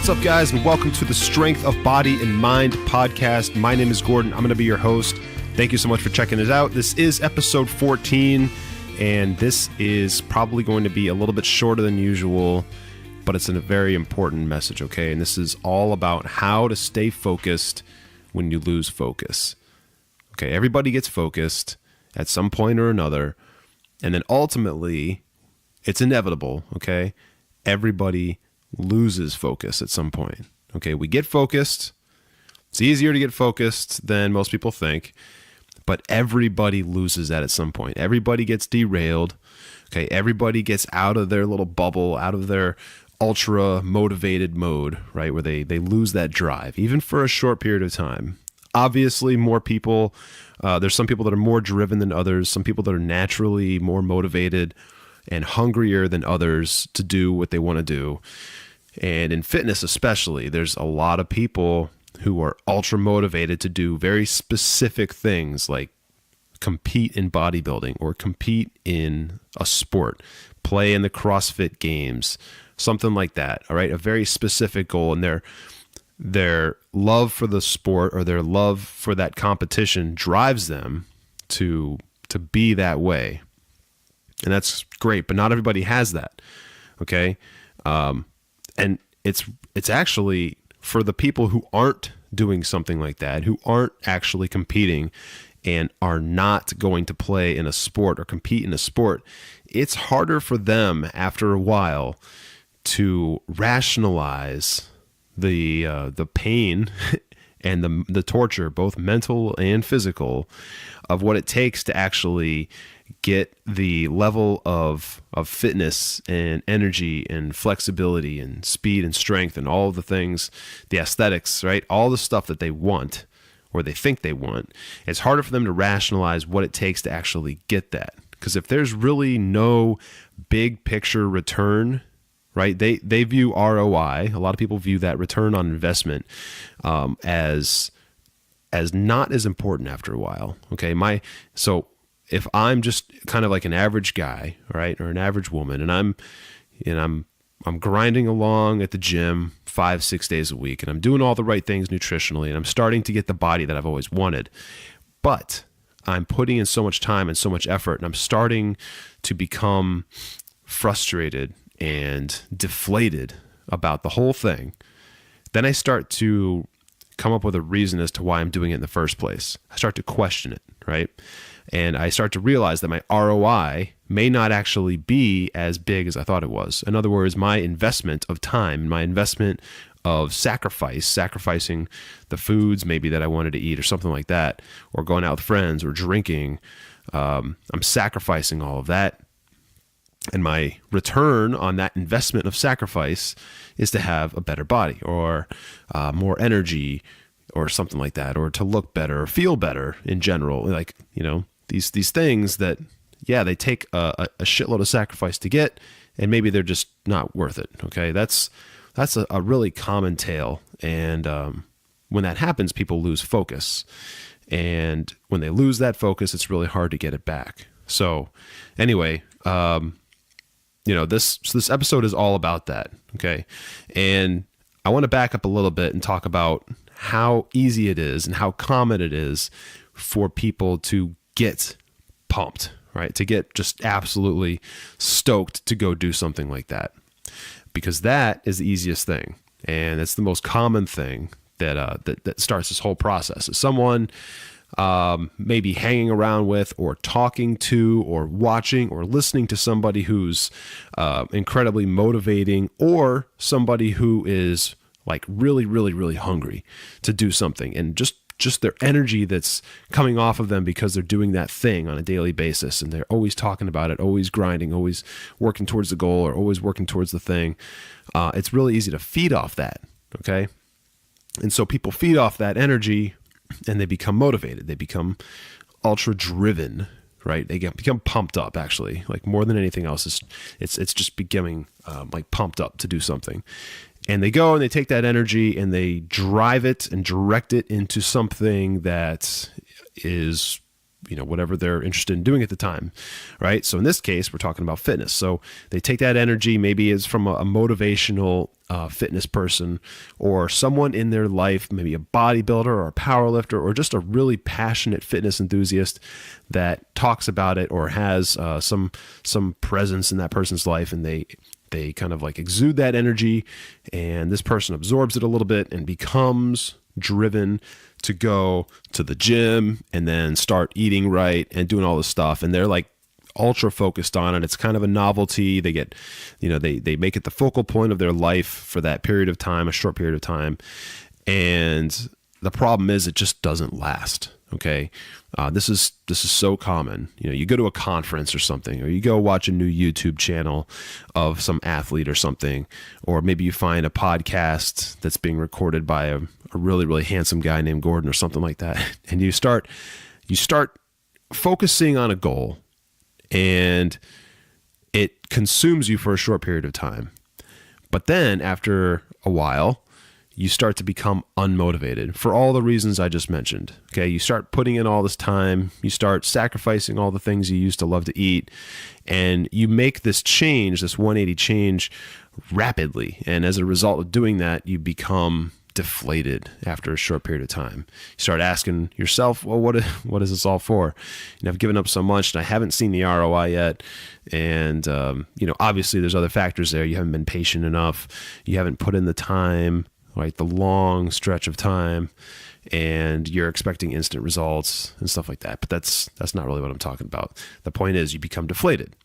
What's up, guys, and welcome to the Strength of Body and Mind podcast. My name is Gordon. I'm going to be your host. Thank you so much for checking it out. This is episode 14, and this is probably going to be a little bit shorter than usual, but it's a very important message, okay? And this is all about how to stay focused when you lose focus. Okay, everybody gets focused at some point or another, and then ultimately, it's inevitable, okay? Everybody loses focus at some point. Okay, we get focused. It's easier to get focused than most people think, but everybody loses that at some point. Everybody gets derailed. Okay, everybody gets out of their little bubble, out of their ultra motivated mode, right, where they lose that drive, even for a short period of time. Obviously, more people, there's some people that are more driven than others, some people that are naturally more motivated and hungrier than others to do what they want to do. And in fitness especially, there's a lot of people who are ultra motivated to do very specific things like compete in bodybuilding or compete in a sport, play in the CrossFit games, something like that. All right, a very specific goal, and their love for the sport or their love for that competition drives them to be that way. And that's great, but not everybody has that. Okay. And it's actually for the people who aren't doing something like that, who aren't actually competing and are not going to play in a sport or compete in a sport, it's harder for them after a while to rationalize the pain and the torture, both mental and physical, of what it takes to actually get the level of fitness and energy and flexibility and speed and strength and all of the things, the aesthetics, right? All the stuff that they want or they think they want. It's harder for them to rationalize what it takes to actually get that. Because if there's really no big picture return, right? They view ROI. A lot of people view that return on investment as not as important after a while. Okay, so if I'm just kind of like an average guy, right, or an average woman, and I'm grinding along at the gym 5-6 days a week, and I'm doing all the right things nutritionally, and I'm starting to get the body that I've always wanted, but I'm putting in so much time and so much effort, and I'm starting to become frustrated and deflated about the whole thing, then I start to come up with a reason as to why I'm doing it in the first place. I start to question it, right? And I start to realize that my ROI may not actually be as big as I thought it was. In other words, my investment of time, my investment of sacrificing the foods maybe that I wanted to eat or something like that, or going out with friends or drinking, I'm sacrificing all of that. And my return on that investment of sacrifice is to have a better body or more energy or something like that, or to look better or feel better in general. Like, these things that, yeah, they take a shitload of sacrifice to get, and maybe they're just not worth it. Okay, that's a really common tale. And when that happens, people lose focus. And when they lose that focus, it's really hard to get it back. So anyway, this episode is all about that. Okay. And I want to back up a little bit and talk about how easy it is and how common it is for people to get pumped, right? To get just absolutely stoked to go do something like that. Because that is the easiest thing. And it's the most common thing that starts this whole process. Is someone maybe hanging around with or talking to or watching or listening to somebody who's incredibly motivating, or somebody who is like really, really, really hungry to do something, and just their energy that's coming off of them because they're doing that thing on a daily basis, and they're always talking about it, always grinding, always working towards the goal, or always working towards the thing. It's really easy to feed off that, okay? And so people feed off that energy, and they become motivated. They become ultra driven, right? They become pumped up, actually, like more than anything else. It's just becoming like pumped up to do something. And they go and they take that energy and they drive it and direct it into something that is whatever they're interested in doing at the time, right? So in this case, we're talking about fitness. So they take that energy, maybe it's from a motivational fitness person or someone in their life, maybe a bodybuilder or a powerlifter or just a really passionate fitness enthusiast that talks about it or has some presence in that person's life, and they kind of like exude that energy, and this person absorbs it a little bit and becomes driven to go to the gym and then start eating right and doing all this stuff. And they're like ultra focused on it. It's kind of a novelty. They get, they make it the focal point of their life for that period of time, a short period of time. And the problem is it just doesn't last. Okay. This is so common. You go to a conference or something, or you go watch a new YouTube channel of some athlete or something, or maybe you find a podcast that's being recorded by a really, really handsome guy named Gordon or something like that. And you start focusing on a goal, and it consumes you for a short period of time. But then after a while, you start to become unmotivated for all the reasons I just mentioned. Okay. You start putting in all this time, you start sacrificing all the things you used to love to eat, and you make this change, this 180 change rapidly. And as a result of doing that, you become deflated after a short period of time. You start asking yourself, well, what is this all for? I've given up so much and I haven't seen the ROI yet. And, obviously there's other factors there. You haven't been patient enough. You haven't put in the time, right? The long stretch of time, and you're expecting instant results and stuff like that. But that's not really what I'm talking about. The point is you become deflated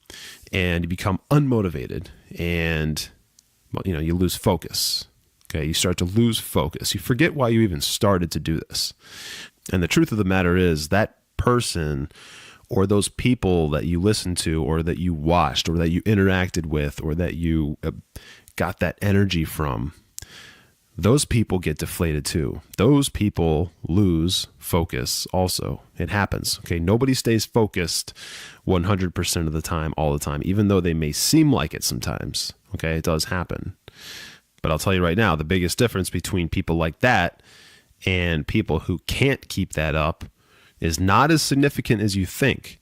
and you become unmotivated, and you lose focus. Okay. You start to lose focus. You forget why you even started to do this. And the truth of the matter is that person or those people that you listened to or that you watched or that you interacted with or that you got that energy from, those people get deflated too. Those people lose focus also. It happens. Okay. Nobody stays focused 100% of the time, all the time, even though they may seem like it sometimes. Okay. It does happen. But I'll tell you right now, the biggest difference between people like that and people who can't keep that up is not as significant as you think.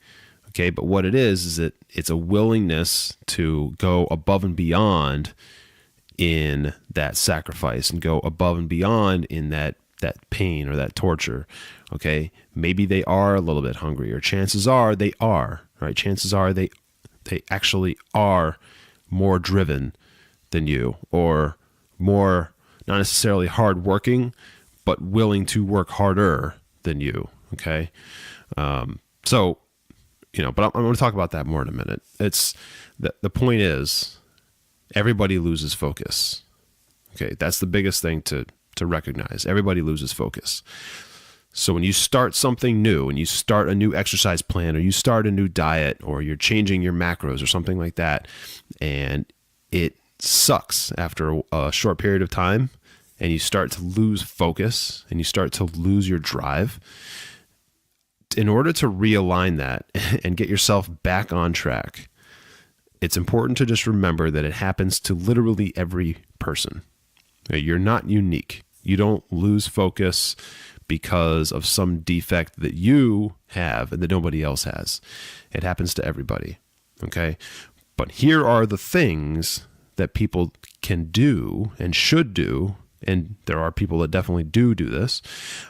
Okay. But what it is that it's a willingness to go above and beyond in that sacrifice and go above and beyond in that pain or that torture. Okay. Maybe they are a little bit hungry, or chances are they are, right? Chances are they actually are more driven than you, or more, not necessarily hardworking, but willing to work harder than you. Okay. But I'm going to talk about that more in a minute. It's the point is, everybody loses focus. Okay. That's the biggest thing to recognize. Everybody loses focus. So when you start something new and you start a new exercise plan, or you start a new diet, or you're changing your macros or something like that, and it sucks after a short period of time, and you start to lose focus and you start to lose your drive, in order to realign that and get yourself back on track, it's important to just remember that it happens to literally every person. You're not unique. You don't lose focus because of some defect that you have and that nobody else has. It happens to everybody. Okay. But here are the things that people can do and should do, and there are people that definitely do this,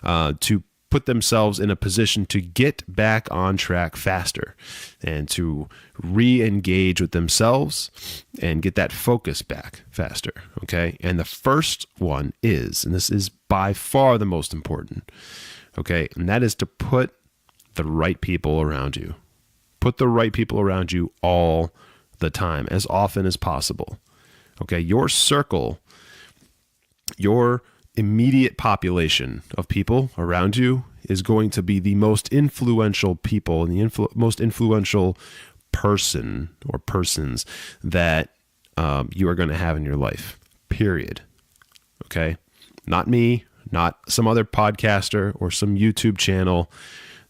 to put themselves in a position to get back on track faster and to re-engage with themselves and get that focus back faster. Okay. And the first one is, and this is by far the most important, okay, and that is to put the right people around you. Put the right people around you all the time, as often as possible. Okay, your circle, your immediate population of people around you is going to be the most influential people and the most influential person or persons that you are going to have in your life, period. Okay, not me, not some other podcaster or some YouTube channel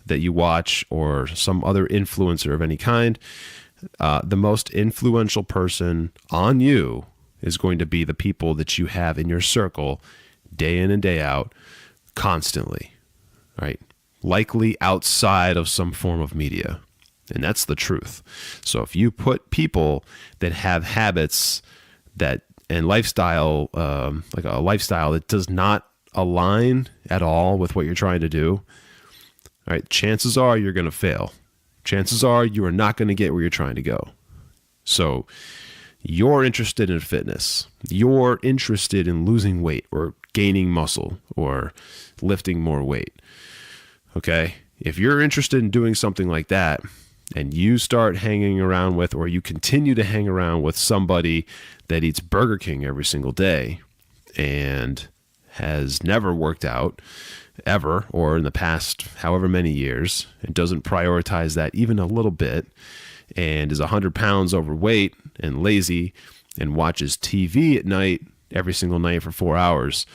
that you watch or some other influencer of any kind. The most influential person on you is going to be the people that you have in your circle day in and day out, constantly, right? likely outside of some form of media. And that's the truth. So if you put people that have habits that and lifestyle, like a lifestyle that does not align at all with what you're trying to do, all right, chances are you're going to fail. Chances are you are not going to get where you're trying to go. So you're interested in fitness. You're interested in losing weight or gaining muscle or lifting more weight. Okay? If you're interested in doing something like that and you start hanging around with, or you continue to hang around with somebody that eats Burger King every single day and has never worked out ever, or in the past however many years, and doesn't prioritize that even a little bit, and is 100 pounds overweight and lazy and watches TV at night every single night for 4 hours,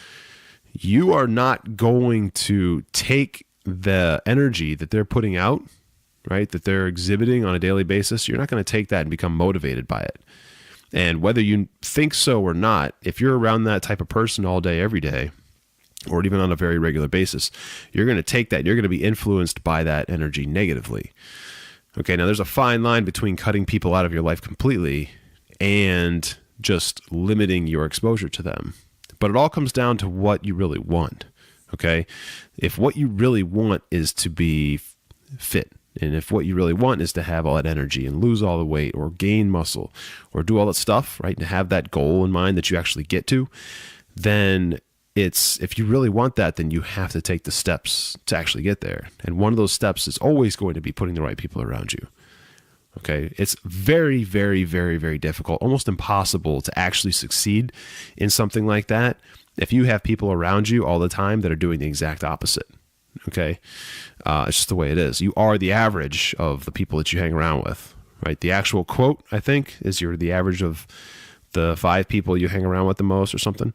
you are not going to take the energy that they're putting out, right, that they're exhibiting on a daily basis. You're not going to take that and become motivated by it. And whether you think so or not, if you're around that type of person all day, every day, or even on a very regular basis, you're going to take that. You're going to be influenced by that energy negatively. Okay, now there's a fine line between cutting people out of your life completely and just limiting your exposure to them. But it all comes down to what you really want. Okay, if what you really want is to be fit, and if what you really want is to have all that energy and lose all the weight or gain muscle or do all that stuff, right, and have that goal in mind that you actually get to, then if you really want that, then you have to take the steps to actually get there. And one of those steps is always going to be putting the right people around you. Okay. It's very, very, very, very difficult, almost impossible to actually succeed in something like that if you have people around you all the time that are doing the exact opposite. Okay. It's just the way it is. You are the average of the people that you hang around with, right? The actual quote, I think, is you're the average of the 5 people you hang around with the most or something.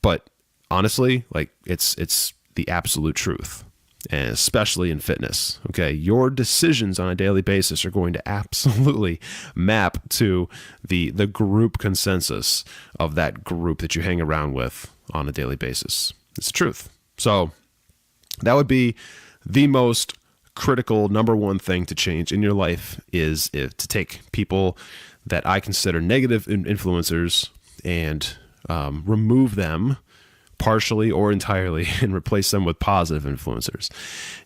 But honestly, like it's the absolute truth, and especially in fitness. Okay. Your decisions on a daily basis are going to absolutely map to the group consensus of that group that you hang around with on a daily basis. It's the truth. So that would be the most critical number one thing to change in your life, is to take people that I consider negative influencers and remove them partially or entirely and replace them with positive influencers.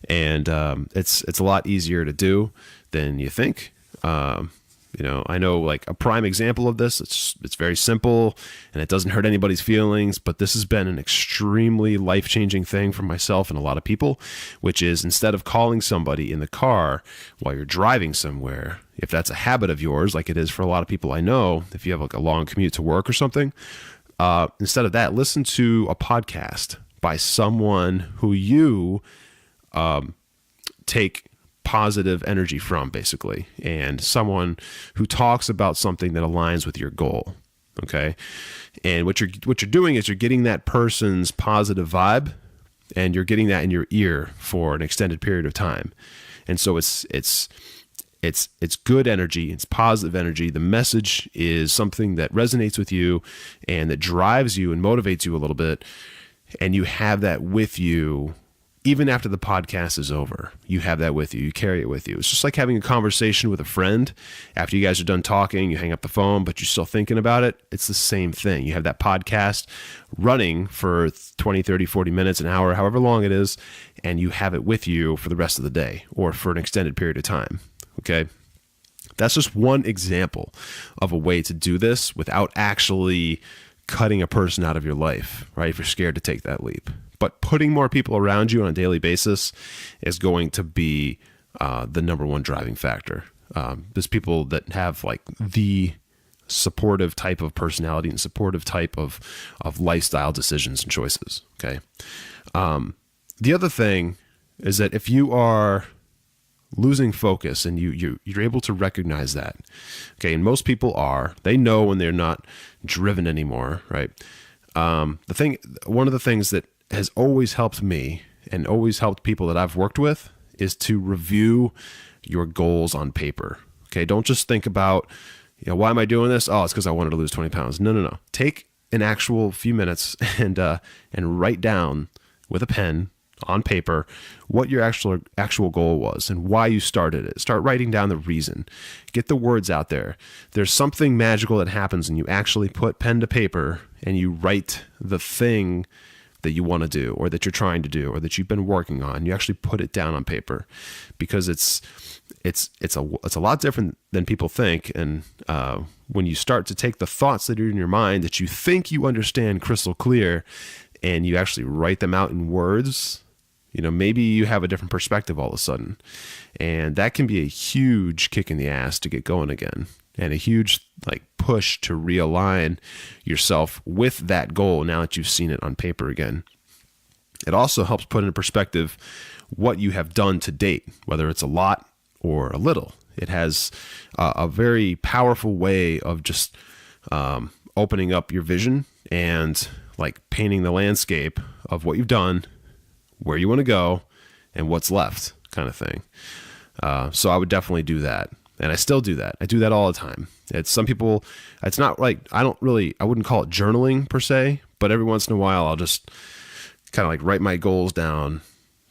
And it's a lot easier to do than you think. I know, like, a prime example of this, it's very simple and it doesn't hurt anybody's feelings, but this has been an extremely life-changing thing for myself and a lot of people, which is, instead of calling somebody in the car while you're driving somewhere, if that's a habit of yours, like it is for a lot of people I know, if you have like a long commute to work or something, instead of that, listen to a podcast by someone who you take positive energy from, basically, and someone who talks about something that aligns with your goal. Okay. And what you're doing is you're getting that person's positive vibe, and you're getting that in your ear for an extended period of time. And so it's good energy. It's positive energy. The message is something that resonates with you and that drives you and motivates you a little bit. And you have that with you even after the podcast is over. You have that with you. You carry it with you. It's just like having a conversation with a friend. After you guys are done talking, you hang up the phone, but you're still thinking about it. It's the same thing. You have that podcast running for 20, 30, 40 minutes, an hour, however long it is, and you have it with you for the rest of the day or for an extended period of time. Okay. That's just one example of a way to do this without actually cutting a person out of your life, right? If you're scared to take that leap. But putting more people around you on a daily basis is going to be the number one driving factor. There's people that have like the supportive type of personality and supportive type of lifestyle decisions and choices. Okay. The other thing is that if you are losing focus and you're able to recognize that, okay, and most people they know when they're not driven anymore, right? One of the things that has always helped me and always helped people that I've worked with is to review your goals on paper. Okay. Don't just think about, why am I doing this? Oh, it's because I wanted to lose 20 pounds. No. Take an actual few minutes and write down with a pen on paper what your actual goal was and why you started it. Start writing down the reason. Get the words out there. There's something magical that happens when you actually put pen to paper and you write the thing that you want to do, or that you're trying to do, or that you've been working on. You actually put it down on paper, because it's a lot different than people think. And when you start to take the thoughts that are in your mind that you think you understand crystal clear, and you actually write them out in words, maybe you have a different perspective all of a sudden. And that can be a huge kick in the ass to get going again, and a huge push to realign yourself with that goal now that you've seen it on paper again. It also helps put into perspective what you have done to date, whether it's a lot or a little. It has a very powerful way of just opening up your vision and painting the landscape of what you've done, where you want to go, and what's left, kind of thing. So I would definitely do that. And I still do that. I do that all the time. Some people, it's not I wouldn't call it journaling per se, but every once in a while I'll just kind of write my goals down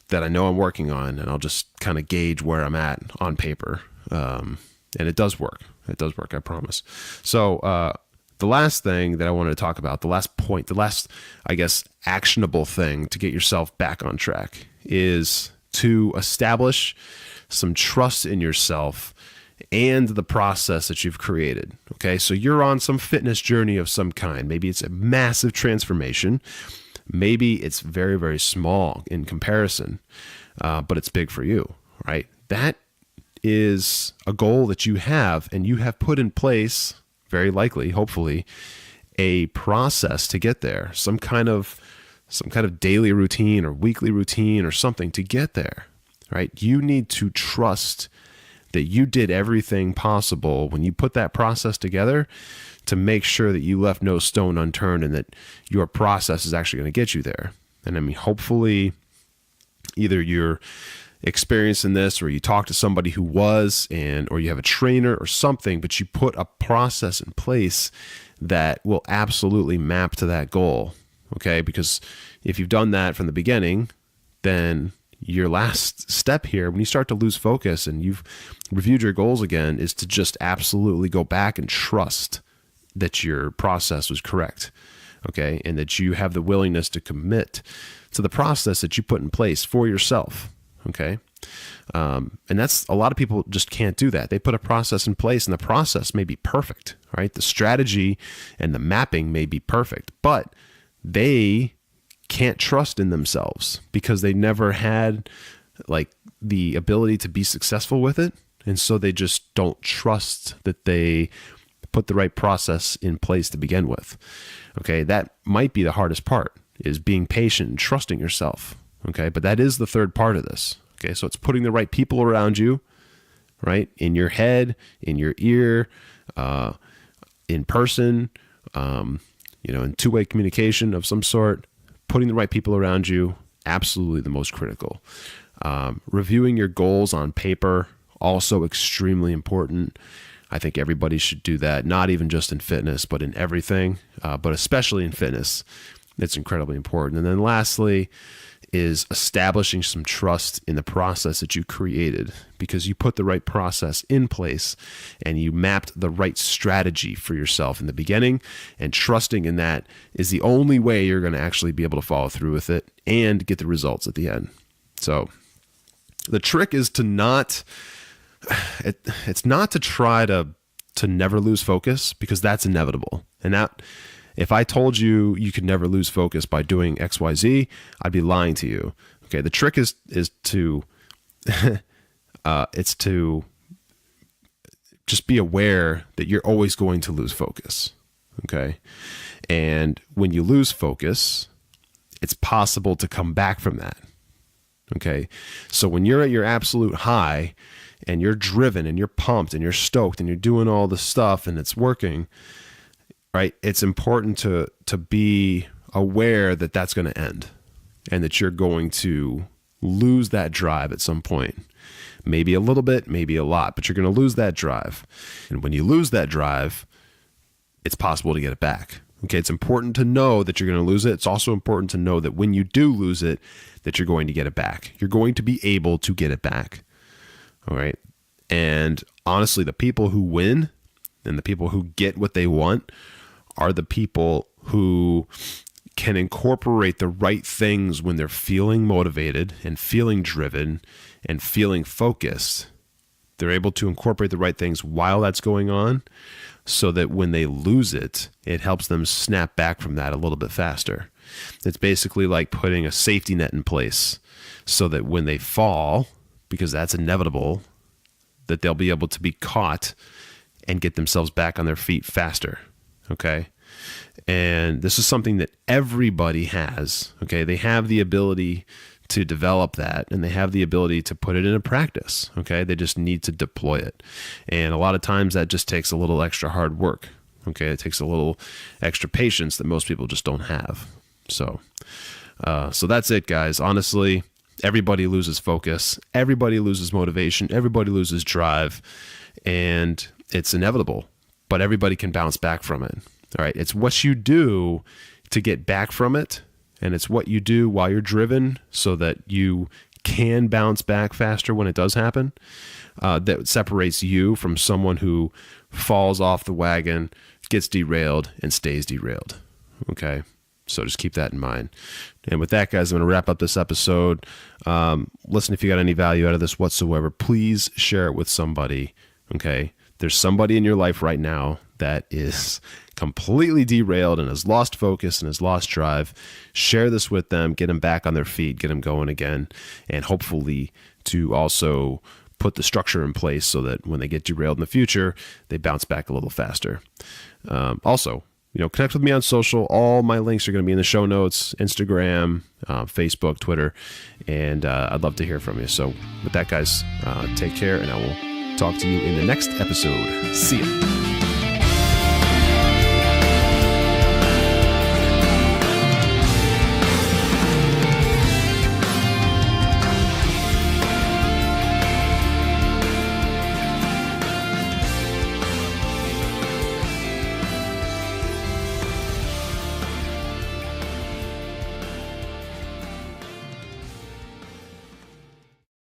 that I know I'm working on, and I'll just kind of gauge where I'm at on paper. And it does work. It does work, I promise. So the last thing that I wanted to talk about, the last point, the last, actionable thing to get yourself back on track is to establish some trust in yourself and the process that you've created. Okay, so you're on some fitness journey of some kind. Maybe it's a massive transformation. Maybe it's very, very small in comparison, but it's big for you, right? That is a goal that you have, and you have put in place, very likely, hopefully, a process to get there, some kind of daily routine or weekly routine or something to get there, right? You need to trust that you did everything possible when you put that process together to make sure that you left no stone unturned, and that your process is actually going to get you there. And hopefully either you're experiencing this, or you talk to somebody who was, or you have a trainer or something, but you put a process in place that will absolutely map to that goal. Okay. Because if you've done that from the beginning, then your last step here, when you start to lose focus and you've reviewed your goals again, is to just absolutely go back and trust that your process was correct. Okay. And that you have the willingness to commit to the process that you put in place for yourself. Okay. And that's, a lot of people just can't do that. They put a process in place, and the process may be perfect, right? The strategy and the mapping may be perfect, but they can't trust in themselves because they never had the ability to be successful with it. And so they just don't trust that they put the right process in place to begin with. Okay. That might be the hardest part, is being patient and trusting yourself. Okay. But that is the third part of this. Okay. So it's putting the right people around you, right? In your head, in your ear, in person, in two-way communication of some sort. Putting the right people around you, absolutely the most critical. Reviewing your goals on paper, also extremely important. I think everybody should do that, not even just in fitness, but in everything, but especially in fitness. It's incredibly important. And then lastly is establishing some trust in the process that you created, because you put the right process in place and you mapped the right strategy for yourself in the beginning, and trusting in that is the only way you're going to actually be able to follow through with it and get the results at the end. So the trick is to it's not to try to never lose focus, because that's inevitable. And that, if I told you you could never lose focus by doing XYZ, I'd be lying to you. Okay. The trick is to, it's to just be aware that you're always going to lose focus. Okay. And when you lose focus, it's possible to come back from that. Okay. So when you're at your absolute high and you're driven and you're pumped and you're stoked and you're doing all this stuff and it's working, right? It's important to be aware that that's going to end, and that you're going to lose that drive at some point. Maybe a little bit, maybe a lot, but you're going to lose that drive. And when you lose that drive, it's possible to get it back. Okay, it's important to know that you're going to lose it. It's also important to know that when you do lose it, that you're going to get it back. You're going to be able to get it back. All right. And honestly, the people who win and the people who get what they want are the people who can incorporate the right things when they're feeling motivated and feeling driven and feeling focused. They're able to incorporate the right things while that's going on, so that when they lose it, it helps them snap back from that a little bit faster. It's basically like putting a safety net in place so that when they fall, because that's inevitable, that they'll be able to be caught and get themselves back on their feet faster. Okay? And this is something that everybody has. Okay? They have the ability to develop that, and they have the ability to put it into practice. Okay. They just need to deploy it. And a lot of times that just takes a little extra hard work. Okay. It takes a little extra patience that most people just don't have. So that's it, guys. Honestly, everybody loses focus. Everybody loses motivation. Everybody loses drive, and it's inevitable, but everybody can bounce back from it. All right. It's what you do to get back from it. And it's what you do while you're driven so that you can bounce back faster when it does happen, that separates you from someone who falls off the wagon, gets derailed, and stays derailed. Okay? So just keep that in mind. And with that, guys, I'm going to wrap up this episode. Listen, if you got any value out of this whatsoever, please share it with somebody. Okay? There's somebody in your life right now that is completely derailed and has lost focus and has lost drive. Share this with them, get them back on their feet, get them going again, and hopefully to also put the structure in place so that when they get derailed in the future, they bounce back a little faster. Also, connect with me on social. All my links are going to be in the show notes, Instagram, Facebook, Twitter, and I'd love to hear from you. So with that, guys, take care, and I will talk to you in the next episode. See ya.